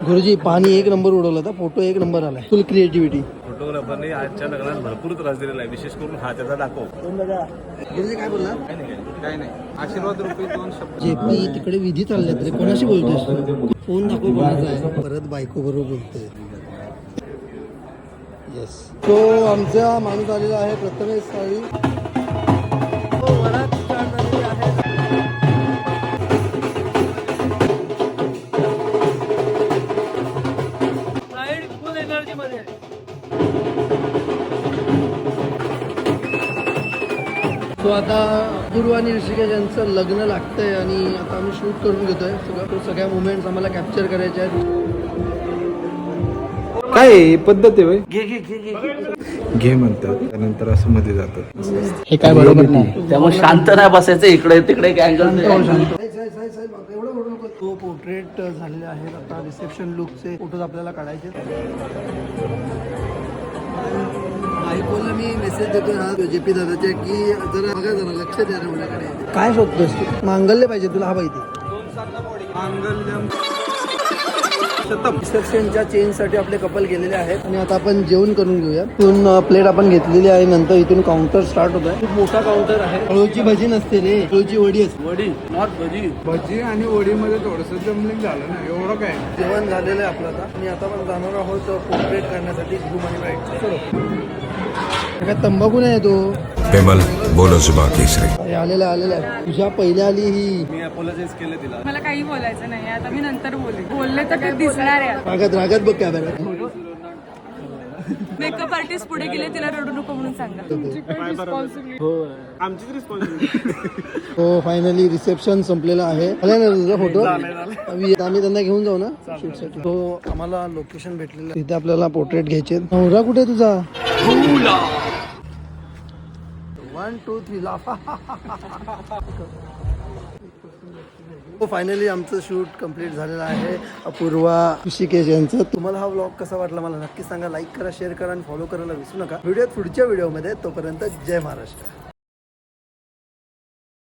गुरुजी पाणी एक नंबर उडवला होता, फोटो एक नंबर आलाय, फुल क्रिएटिव्हिटी. फोटोग्राफरने आजच्या लग्नात भरपूर त्रास दिलेला आहे, विशेष करून हा त्याचा दाखव. गुरुजी काय बोलला? काय नाही, आशीर्वाद रुपये 2 शब्द. जेपी तिकडे विधी चालल्यात रे, कोणाशी बोलतोय? फोन दाखव कोणाचा आहे. परत बायको बरोबर बोलतोय. येस, तो आमचा माणूस आलेला आहे प्रथमेश साळी. वरात स्टार्ट झालेली आहे. फुल एनर्जी मध्ये. तो आता पूर्व आणि ऋषिकेश यांचं लग्न लागतंय आणि आता आम्ही शूट करून घेतोय. सगळ्या मुवमेंट्स आम्हाला कॅप्चर करायचे आहेत. काय पद्धत आहे? घे घे घे घे घे म्हणतात, त्यानंतर असं मध्ये जातं. हे काय बरोबर नाही. त्यामुळे शांत नाही बसायचं, इकडे तिकडे एक अँगल. तो पोर्ट्रेट झालेले आहेत. आता रिसेप्शन लुकचे फोटोज आपल्याला काढायचे. बायकोला मी मेसेज देतोय हा जेपी दादाच्या की जरा बघा, जरा लक्ष द्या मुलाकडे. काय शोधतोस तू? मांगल्य पाहिजे तुला, हा माहिती. रिसेप्शनच्या चेंज साठी आपले कपल गेलेले आहेत आणि आता आपण जेवण करून घेऊया. इथून प्लेट आपण घेतलेली आहे, नंतर इथून काउंटर स्टार्ट होत आहे. खूप मोठा काउंटर आहे. अळूची भजी नसते रे, अळूची वडी असते. वडी नॉट भजी. भजी आणि वडीमध्ये थोडंसं जमलिंग झालं ना, एवढं काय. जेवण झालेलं आहे आपलं आता आणि आता आपण जाणार आहोत पोर्ट्रेट करण्यासाठी ग्रूम आणि ब्राईडचं. काय तंबाखू नाही तो पेमल बोलो जुबा केसरी. हे आलेलं आहे. तुझ्या पहिल्या आली ही. मी अपोलोजाइज केलं तिला. मला काही बोलायचं नाही, आता मी नंतर बोलले तर ते दिसणार आहे. रागात बघ कॅमेरा. मेकअप आर्टिस्ट पुढे गेले, तिला रडू नको म्हणून सांगा. आमचीच रिस्पॉन्सिबिलिटी. हो, फायनली रिसेप्शन संपलेलं आहे. आला ना तुझा फोटो? आम्ही त्यांना घेऊन जाऊ ना शूटसाठी. तो आम्हाला लोकेशन भेटलेलं, तिथे आपल्याला पोर्ट्रेट घ्यायचे. नवरा कुठे तुझा? 1 2 3 लाफ. फायनली आमचं शूट कंप्लीट झालेलं आहे. अपूर्वा ऋषिकेश यांचं. तुम्हाला हा व्लॉग कसा वाटला मला नक्की सांगा. लाईक करा, शेअर करा आणि फॉलो करायला विसरू नका. व्हिडिओत पुढच्या व्हिडिओमध्ये. तोपर्यंत जय महाराष्ट्र.